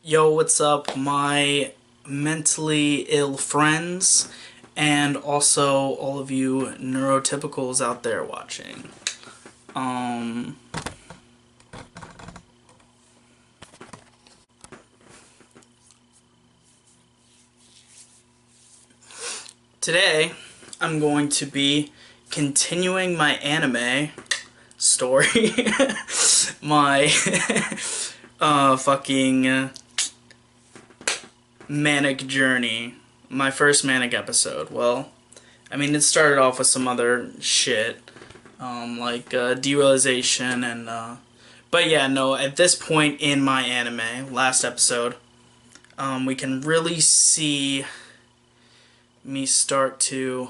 Yo, what's up, my mentally ill friends, and also all of you neurotypicals out there watching. Um, Today, I'm going to be continuing my anime story, my fucking manic journey, my first manic episode. Well, I mean, it started off with some other shit, like derealization and, but yeah, no, at this point in my anime, last episode, we can really see me start to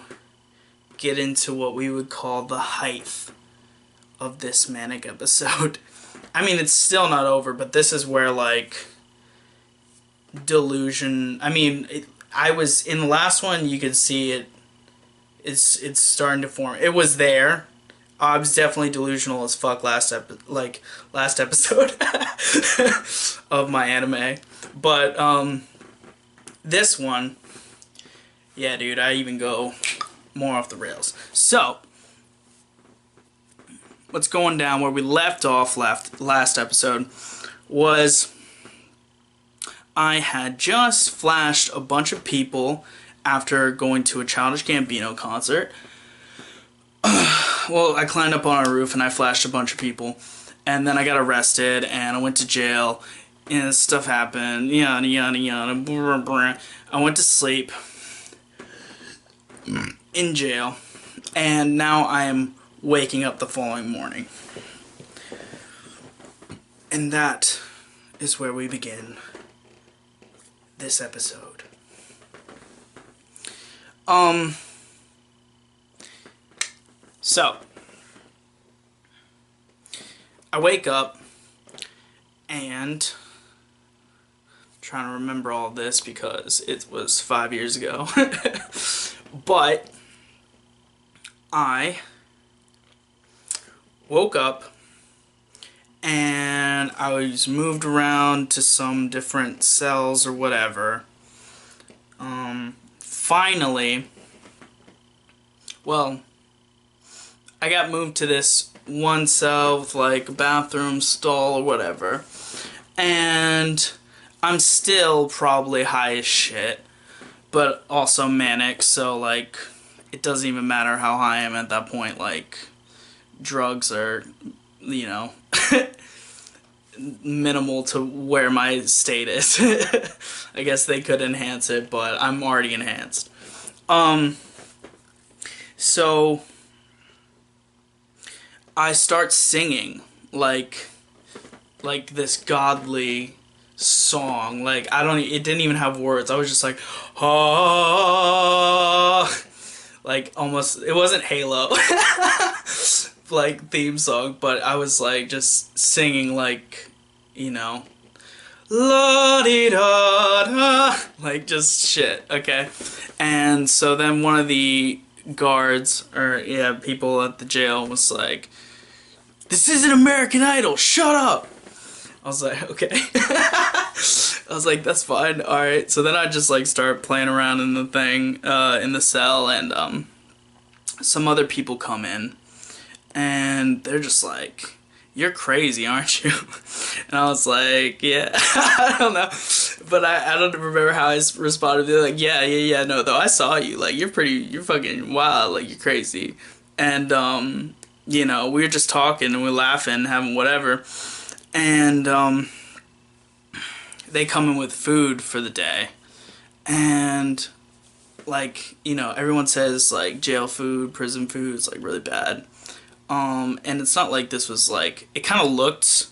get into what we would call the height of this manic episode. I mean, it's still not over, but this is where, like, delusion. I mean, I was in the last one. You could see it. It's starting to form. It was there. I was definitely delusional as fuck last episode of my anime, but this one, yeah, dude, I even go more off the rails. So, what's going down where we left off last episode was I had just flashed a bunch of people after going to a Childish Gambino concert. Well, I climbed up on a roof and I flashed a bunch of people, and then I got arrested and I went to jail and stuff happened, yada yada yada, blah, blah. I went to sleep in jail, and now I am waking up the following morning. And that is where we begin this episode. So, I wake up, and I'm trying to remember all this because it was 5 years ago. But I woke up and I was moved around to some different cells or whatever. Finally, well, I got moved to this one cell with like a bathroom stall or whatever, and I'm still probably high as shit, but also manic, so like it doesn't even matter how high I am at that point. Like, drugs are, you know, minimal to where my state is. I guess they could enhance it, but I'm already enhanced. So I start singing like this godly song. Like, it didn't even have words. I was just like, ah, like, almost, it wasn't Halo like theme song, but I was like just singing, like, you know, la di da da, like just shit, okay? And so then one of the guards, or yeah, people at the jail was like, "This isn't American Idol, shut up!" I was like, okay. I was like, that's fine, alright. So then I just like start playing around in the thing, in the cell, and some other people come in, and they're just like, "You're crazy, aren't you?" And I was like, yeah. I don't know, but I don't remember how I responded. They're like, yeah, no, though, I saw you, like, you're fucking wild, like, you're crazy. And you know, we were just talking and we were laughing, having whatever, and they come in with food for the day, and like, you know, everyone says like jail food, prison food is like really bad. And it's not like this was like, it kind of looked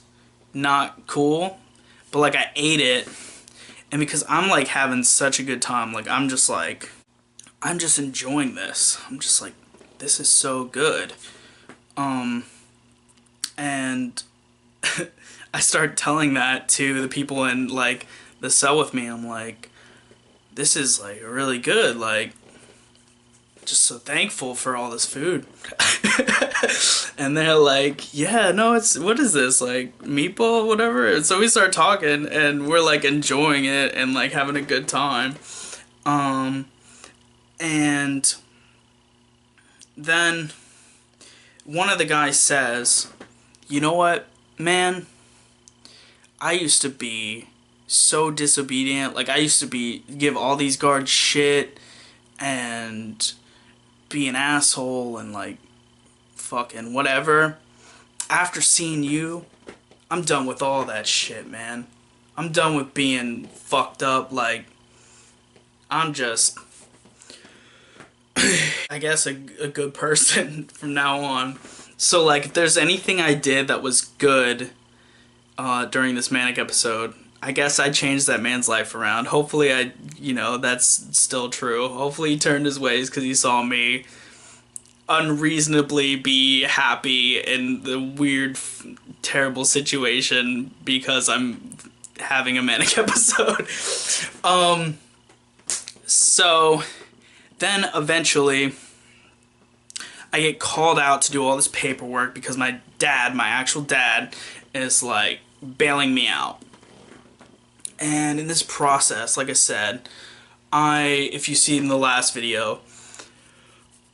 not cool, but like I ate it, and because I'm like having such a good time, like I'm just enjoying this. I'm just like, this is so good. And I started telling that to the people in like the cell with me. I'm like, this is like really good, like, just so thankful for all this food. And they're like, yeah, no, what is this, like, meatball, whatever? And so we start talking, and we're, like, enjoying it and, like, having a good time. And then one of the guys says, you know what, man? I used to be so disobedient. Like, I used to give all these guards shit and be an asshole and, like, fucking whatever. After seeing you, I'm done with all that shit, man. I'm done with being fucked up. Like, I'm just, I guess, a good person from now on. So, like, if there's anything I did that was good during this Manic episode, I guess I changed that man's life around. Hopefully that's still true. Hopefully he turned his ways because he saw me unreasonably be happy in the weird, terrible situation because I'm having a manic episode. So then eventually I get called out to do all this paperwork because my actual dad, is like bailing me out. And in this process, like I said, if you see in the last video,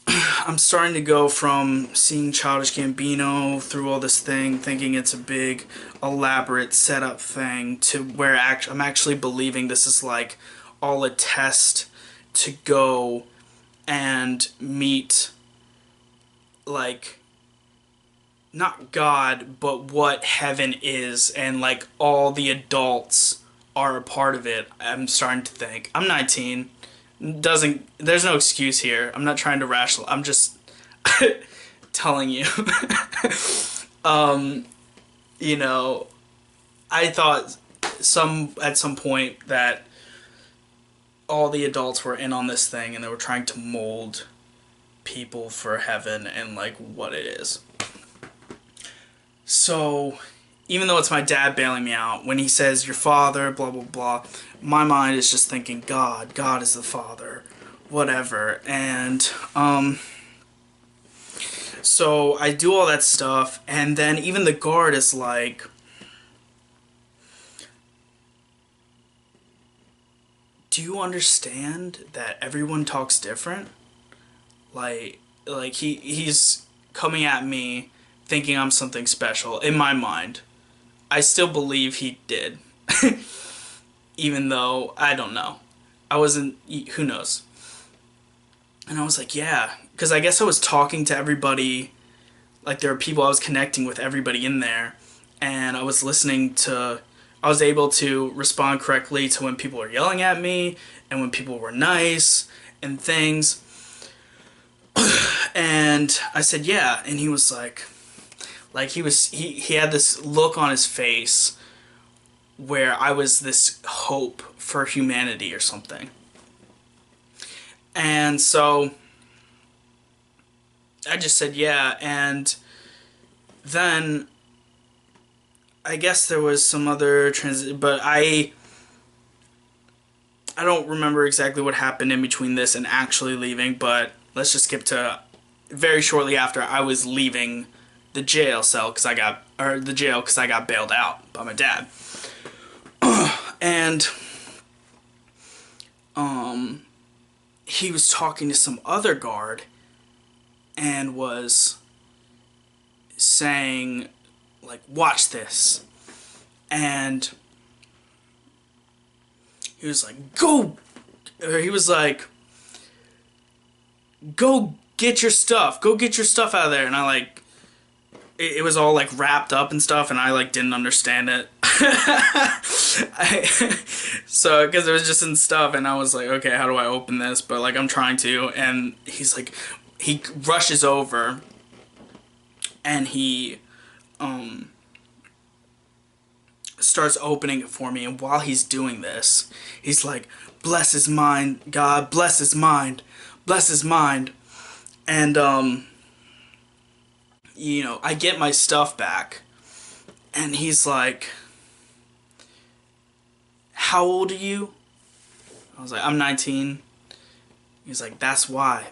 I'm starting to go from seeing Childish Gambino through all this thing, thinking it's a big, elaborate setup thing, to where I'm actually believing this is like all a test to go and meet, like, not God, but what heaven is, and like all the adults are a part of it. I'm starting to think. I'm 19. There's no excuse here. I'm not trying to rational. I'm just telling you. You know, I thought at some point that all the adults were in on this thing and they were trying to mold people for heaven and like what it is. So, even though it's my dad bailing me out, when he says, your father, blah, blah, blah, my mind is just thinking, God is the Father, whatever. And, so I do all that stuff, and then even the guard is like, do you understand that everyone talks different? Like he's coming at me thinking I'm something special, in my mind. I still believe he did. Even though, I don't know. I wasn't, who knows. And I was like, yeah. Because I guess I was talking to everybody, like there were people, I was connecting with everybody in there. And I was I was able to respond correctly to when people were yelling at me, and when people were nice, and things. And I said, yeah. And he was like he had this look on his face where I was this hope for humanity or something. And so I just said yeah, and then I guess there was some other but I don't remember exactly what happened in between this and actually leaving, but let's just skip to very shortly after I was leaving the jail cell because I got bailed out by my dad. And he was talking to some other guard and was saying, like, watch this. And he was like, go get your stuff. Go get your stuff out of there. And I, like, it was all, like, wrapped up and stuff, and I, like, didn't understand it. So, because it was just in stuff, and I was like, okay, how do I open this? But, like, I'm trying to, and he's like, he rushes over, and he, starts opening it for me, and while he's doing this, he's like, bless his mind, God, bless his mind, bless his mind. And, you know, I get my stuff back, and he's like, how old are you? I was like, I'm 19. He's like, that's why.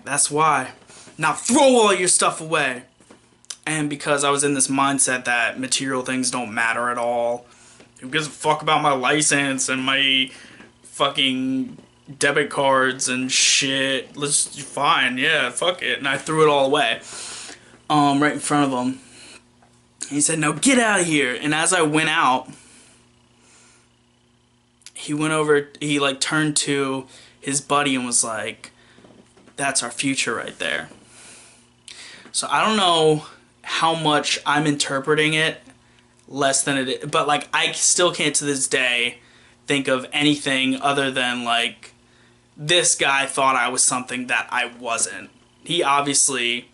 Now throw all your stuff away. And because I was in this mindset that material things don't matter at all, who gives a fuck about my license and my fucking debit cards and shit? Let's fine, yeah, fuck it. And I threw it all away, right in front of him. He said, "Now get out of here." And as I went out, he went over. He like turned to his buddy and was like, "That's our future right there." So I don't know how much I'm interpreting it less than it is, but like I still can't to this day think of anything other than like this guy thought I was something that I wasn't. He obviously,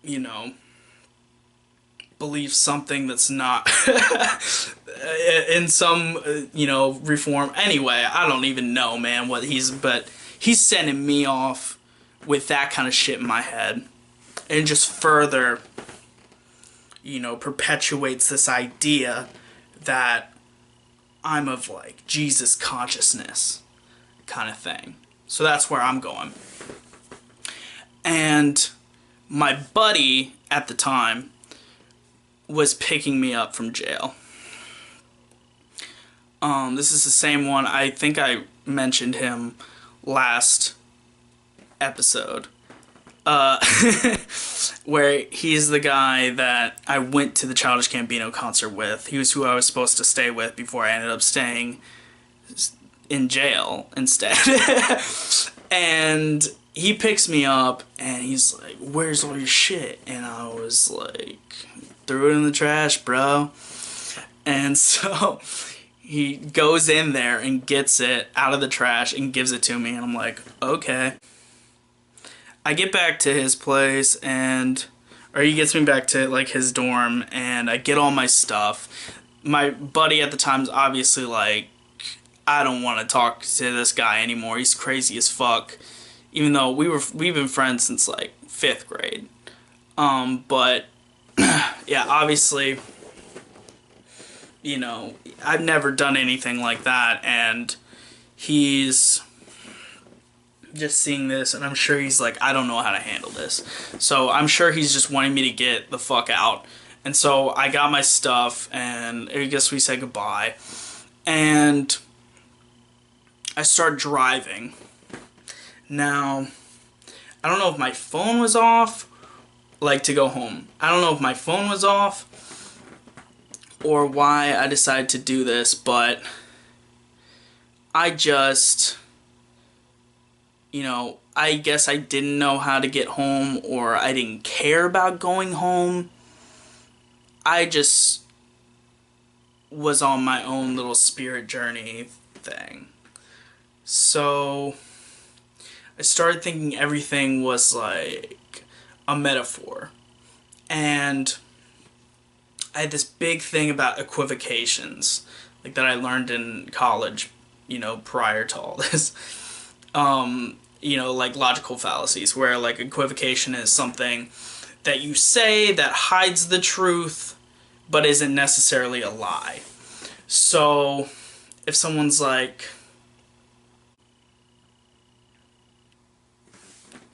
you know, believes something that's not in some, reform. Anyway, I don't even know, man, but he's sending me off with that kind of shit in my head. And just further, perpetuates this idea that I'm of like Jesus consciousness kind of thing. So that's where I'm going. And my buddy at the time was picking me up from jail. This is the same one. I think I mentioned him last episode. Where he's the guy that I went to the Childish Gambino concert with. He was who I was supposed to stay with before I ended up staying in jail instead. And he picks me up and he's like, "Where's all your shit?" And I was like, "Threw it in the trash, bro." And so he goes in there and gets it out of the trash and gives it to me, and I'm like, okay. I get back to his place, or he gets me back to like his dorm, and I get all my stuff. My buddy at the time's obviously like, I don't want to talk to this guy anymore. He's crazy as fuck. Even though we've been friends since like 5th grade. But yeah, obviously, I've never done anything like that, and he's just seeing this, and I'm sure he's like, I don't know how to handle this. So I'm sure he's just wanting me to get the fuck out. And so I got my stuff, and I guess we said goodbye. And I start driving. Now, I don't know if my phone was off, like to go home. I don't know if my phone was off or why I decided to do this, but I just, I guess I didn't know how to get home, or I didn't care about going home. I just was on my own little spirit journey thing. So I started thinking everything was like a metaphor. And I had this big thing about equivocations, like that I learned in college, prior to all this. Like logical fallacies, where like equivocation is something that you say that hides the truth, but isn't necessarily a lie. So if someone's like,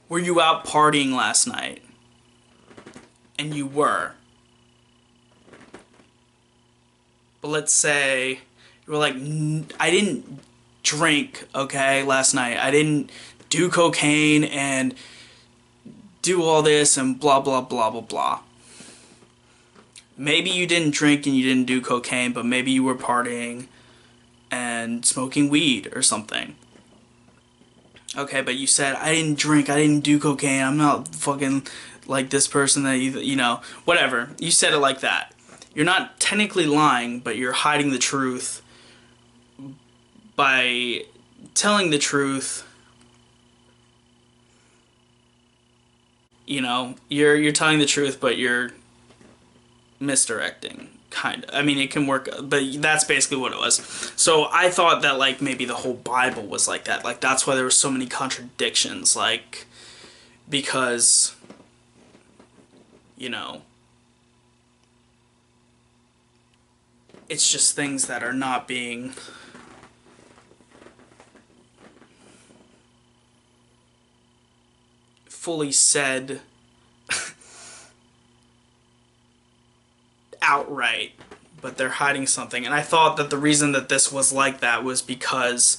"Were you out partying last night?" And you were. But let's say you were like, "I didn't drink, okay, last night. I didn't do cocaine and do all this and blah, blah, blah, blah, blah." Maybe you didn't drink and you didn't do cocaine, but maybe you were partying and smoking weed or something. Okay, but you said, "I didn't drink, I didn't do cocaine, I'm not fucking like this person that whatever." You said it like that. You're not technically lying, but you're hiding the truth by telling the truth. You're telling the truth, but you're misdirecting, kind of. I mean, it can work, but that's basically what it was. So I thought that like maybe the whole Bible was like that. Like that's why there were so many contradictions, like because it's just things that are not being fully said outright, but they're hiding something. And I thought that the reason that this was like that was because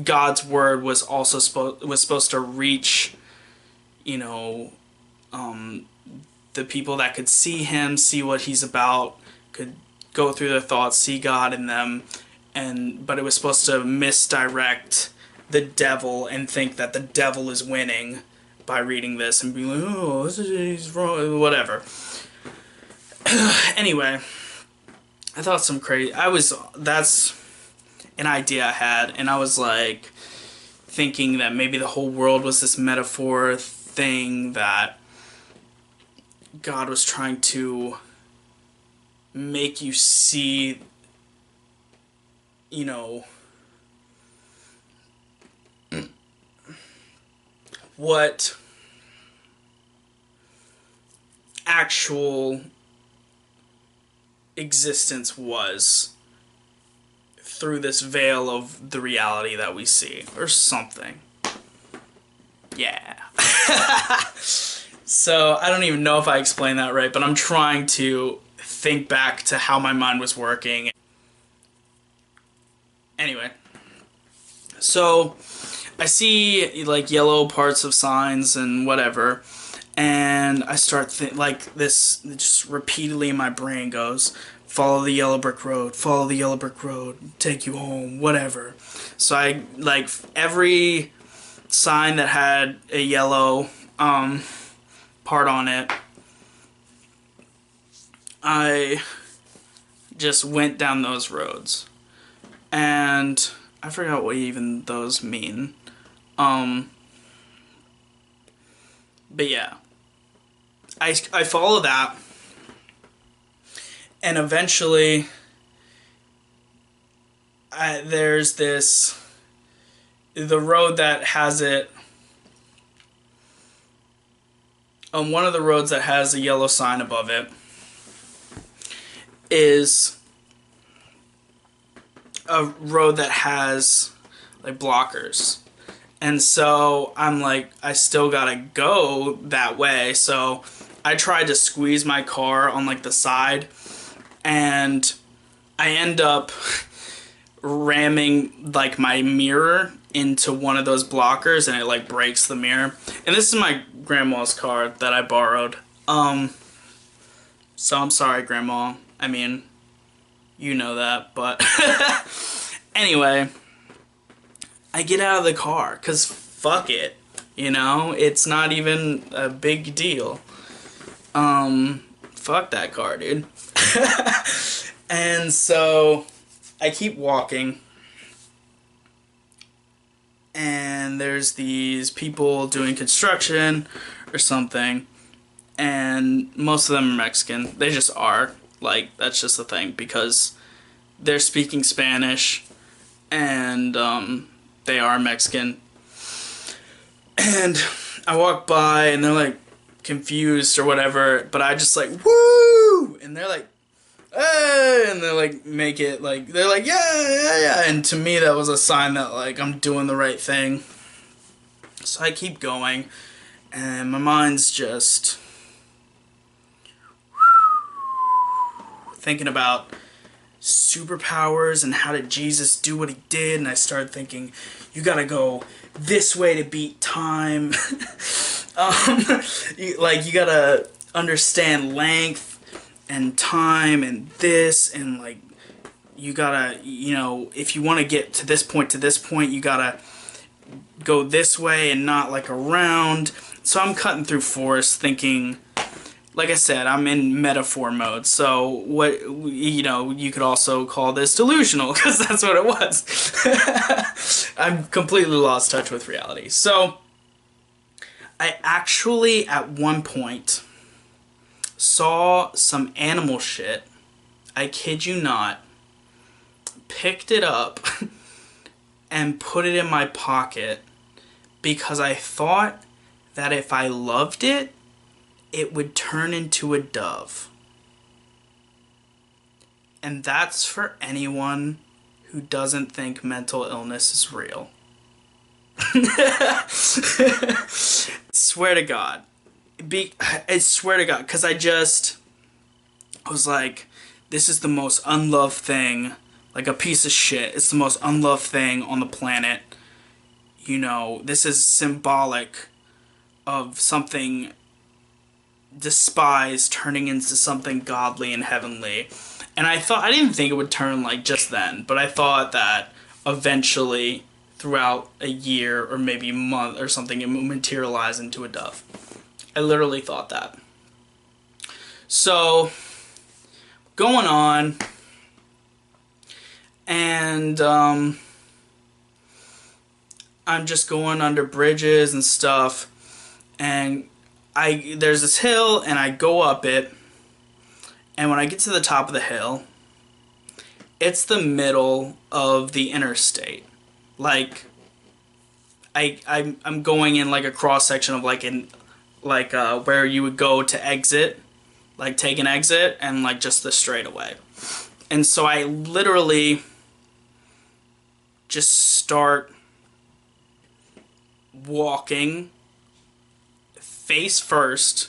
God's word was also supposed to reach, you know, the people that could see him, see what he's about, could go through their thoughts, see God in them, but it was supposed to misdirect the devil and think that the devil is winning by reading this and being like, oh, he's wrong, whatever. Anyway, I thought some crazy. That's an idea I had, and I was like thinking that maybe the whole world was this metaphor thing that God was trying to make you see, you know, what actual existence was through this veil of the reality that we see, or something. Yeah. So, I don't even know if I explained that right, but I'm trying to think back to how my mind was working. Anyway. So, I see, like, yellow parts of signs and whatever, and I start, like, this just repeatedly in my brain goes, follow the yellow brick road, follow the yellow brick road, take you home, whatever. So I, like, every sign that had a yellow part on it, I just went down those roads. And I forgot what even those mean. But yeah. I follow that. And eventually, there's the road that has it, one of the roads that has a yellow sign above it is a road that has, like, blockers. And so I'm like, I still gotta go that way. So I tried to squeeze my car on, like, the side, and I end up ramming, like, my mirror into one of those blockers, and it, like, breaks the mirror. And this is my grandma's car that I borrowed. So I'm sorry, Grandma. I mean, you know that, but anyway, I get out of the car, cause fuck it, you know, it's not even a big deal. Fuck that car, dude. And so I keep walking, and there's these people doing construction or something, and most of them are Mexican. They just are. Like, that's just the thing, because they're speaking Spanish, and they are Mexican. And I walk by, and they're, like, confused or whatever, but I just, like, woo! And they're like, hey! And they're like, make it, like, they're like, yeah, yeah, yeah. And to me, that was a sign that, like, I'm doing the right thing. So I keep going, and my mind's just thinking about superpowers and how did Jesus do what he did. And I started thinking, you gotta go this way to beat time. You gotta understand length and time and this, and, like, you gotta, you know, if you want to get to this point, you gotta go this way and not, like, around. So I'm cutting through forest thinking, like I said, I'm in metaphor mode. So what, you know, you could also call this delusional, because that's what it was. I'm completely lost touch with reality. So I actually, at one point, saw some animal shit, I kid you not, picked it up and put it in my pocket, because I thought that if I loved it, it would turn into a dove. And that's for anyone who doesn't think mental illness is real. Swear to God. I swear to God, because I was like, this is the most unloved thing, like a piece of shit. It's the most unloved thing on the planet. You know, this is symbolic of something despised turning into something godly and heavenly. And I didn't think it would turn like just then, but I thought that eventually, throughout a year or maybe a month or something, it would materialize into a dove. I literally thought that. So, going on, and I'm just going under bridges and stuff, and there's this hill, and I go up it, and when I get to the top of the hill, it's the middle of the interstate. Like, I'm going in like a cross section of where you would go to exit, like take an exit, and like just the straightaway. And so I literally just start walking face first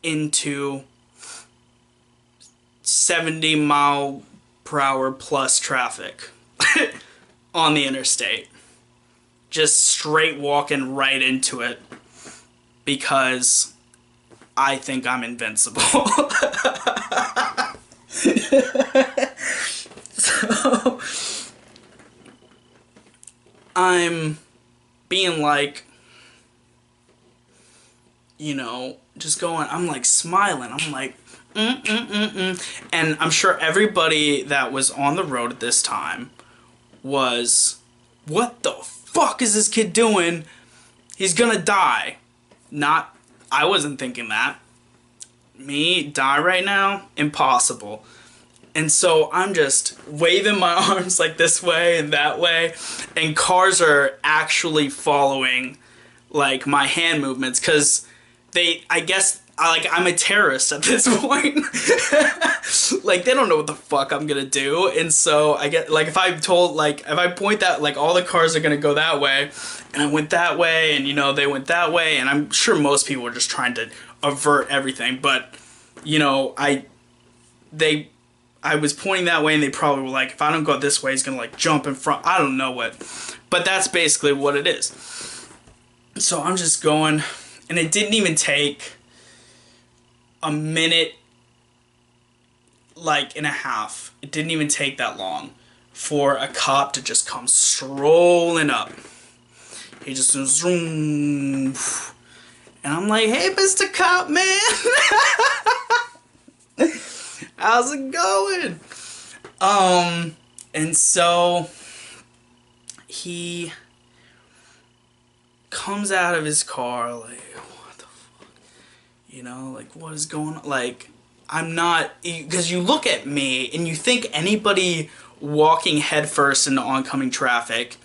into 70-mile-per-hour plus traffic on the interstate. Just straight walking right into it because I think I'm invincible. So I'm being like, you know, just going, I'm like smiling. I'm like, And I'm sure everybody that was on the road at this time was, what the fuck is this kid doing? He's gonna die. I wasn't thinking that. Me, die right now? Impossible. And so I'm just waving my arms like this way and that way, and cars are actually following like my hand movements, because I guess I'm a terrorist at this point. Like, they don't know what the fuck I'm gonna do. And so I get, like, if I point that, like, all the cars are gonna go that way, and I went that way, and, you know, they went that way, and I'm sure most people were just trying to avert everything, but, you know, I was pointing that way, and they probably were like, if I don't go this way, he's gonna, like, jump in front. I don't know what, but that's basically what it is. So I'm just going, and it didn't even take a minute, like, and a half. It didn't even take that long for a cop to just come strolling up. He just goes, zoom. And I'm like, hey, Mr. Cop, man. How's it going? And so he comes out of his car like, what the fuck? You know, like, what is going on? Like, I'm not, because you look at me and you think anybody walking headfirst into oncoming traffic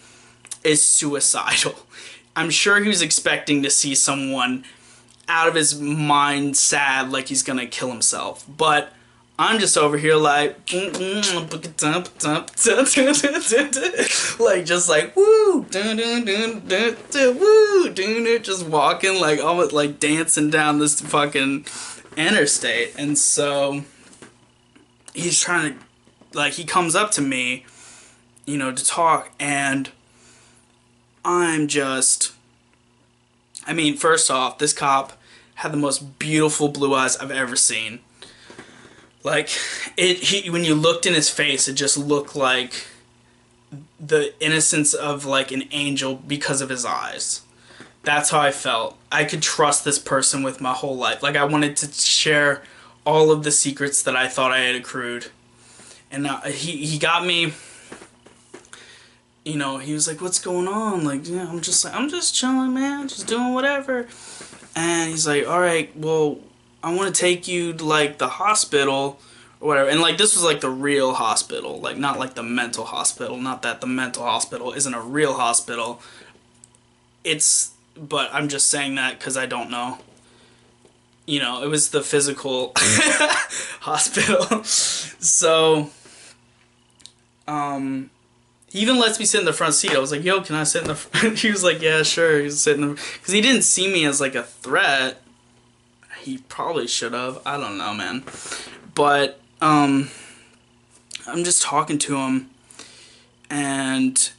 is suicidal. I'm sure he was expecting to see someone out of his mind sad, like he's gonna kill himself. But I'm just over here like, like, just like, woo, woo, just walking, like, almost like dancing down this fucking interstate. And so he's trying to, like, he comes up to me, you know, to talk, and I'm just, I mean, first off, this cop had the most beautiful blue eyes I've ever seen. Like, when you looked in his face, it just looked like the innocence of, like, an angel because of his eyes. That's how I felt. I could trust this person with my whole life. Like, I wanted to share all of the secrets that I thought I had accrued. And he got me, you know, he was like, what's going on? Like, yeah, I'm just chilling, man, just doing whatever. And he's like, all right, well, I want to take you to, like, the hospital or whatever. And, like, this was, like, the real hospital. Like, not, like, the mental hospital. Not that the mental hospital isn't a real hospital. But I'm just saying that because I don't know. You know, it was the physical hospital. So, he even lets me sit in the front seat. I was like, yo, can I sit in the front? He was like, yeah, sure. He was sitting because he didn't see me as, like, a threat. He probably should have. I don't know, man. But I'm just talking to him, and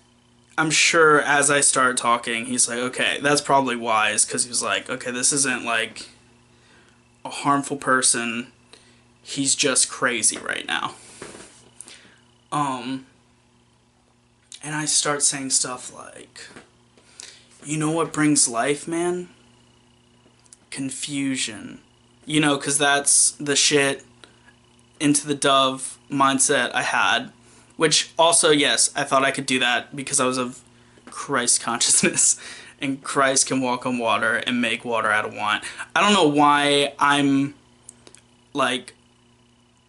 I'm sure as I started talking, he's like, okay, that's probably wise, because he was like, okay, this isn't like a harmful person, he's just crazy right now. And I start saying stuff like, you know what brings life, man? Confusion. You know, because that's the shit into the dove mindset I had. Which also, yes, I thought I could do that because I was of Christ consciousness. And Christ can walk on water and make water out of wine. I don't know why I'm like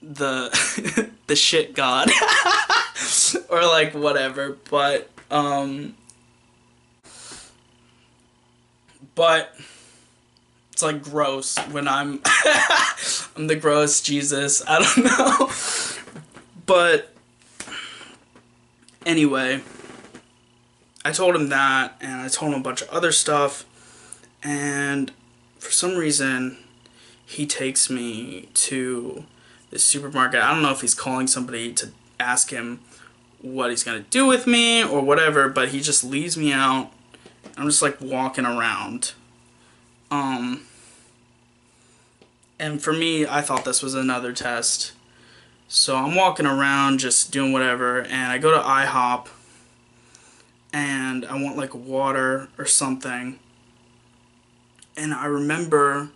the the shit god. Or like whatever, but it's like gross when I'm I'm the gross Jesus. I don't know. But anyway, I told him that, and I told him a bunch of other stuff, and for some reason he takes me to the supermarket. I don't know if he's calling somebody to ask him what he's gonna do with me or whatever, but he just leaves me out. I'm just like walking around. And for me, I thought this was another test. So I'm walking around just doing whatever, and I go to IHOP and I want like water or something. And I remember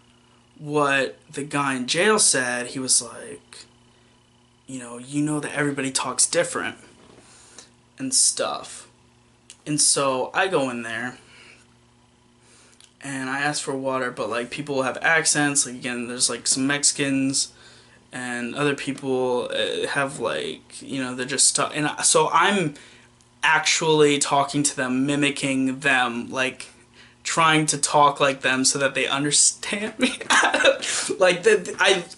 what the guy in jail said. He was like, you know that everybody talks different and stuff. And so I go in there and I ask for water, but like people have accents. Like again, there's like some Mexicans and other people have like, they're just and so I'm actually talking to them, mimicking them, like trying to talk like them so that they understand me. Like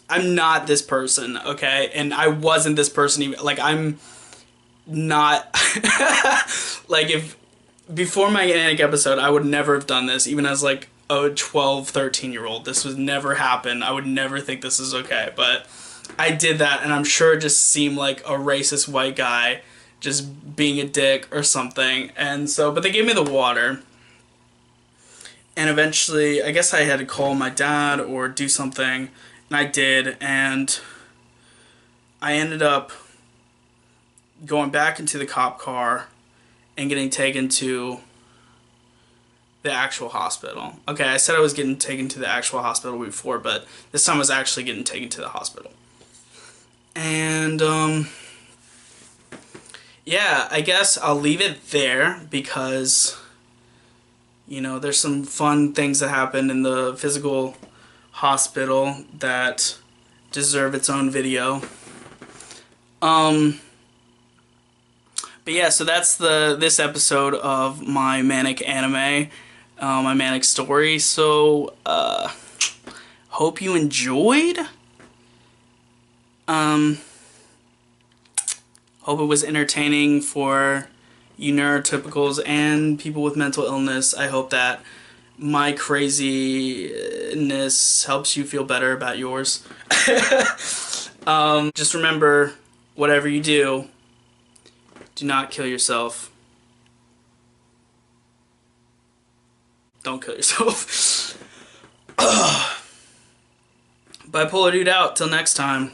I'm not this person, okay? And I wasn't this person even. Like I'm not like if before my Manic episode I would never have done this, even as like a 12, 13-year-old. This would never happen. I would never think this is okay, but I did that, and I'm sure it just seemed like a racist white guy just being a dick or something. And so, but they gave me the water, and eventually I guess I had to call my dad or do something, and I did, and I ended up going back into the cop car and getting taken to the actual hospital. Okay, I said I was getting taken to the actual hospital before, but this time I was actually getting taken to the hospital. And, yeah, I guess I'll leave it there because, there's some fun things that happened in the physical hospital that deserve its own video. But yeah, so that's this episode of my Manic anime, my Manic Story. So, hope you enjoyed. Hope it was entertaining for you neurotypicals and people with mental illness. I hope that my craziness helps you feel better about yours. Just remember, whatever you do not kill yourself. Don't kill yourself. Bipolar dude out. Till next time.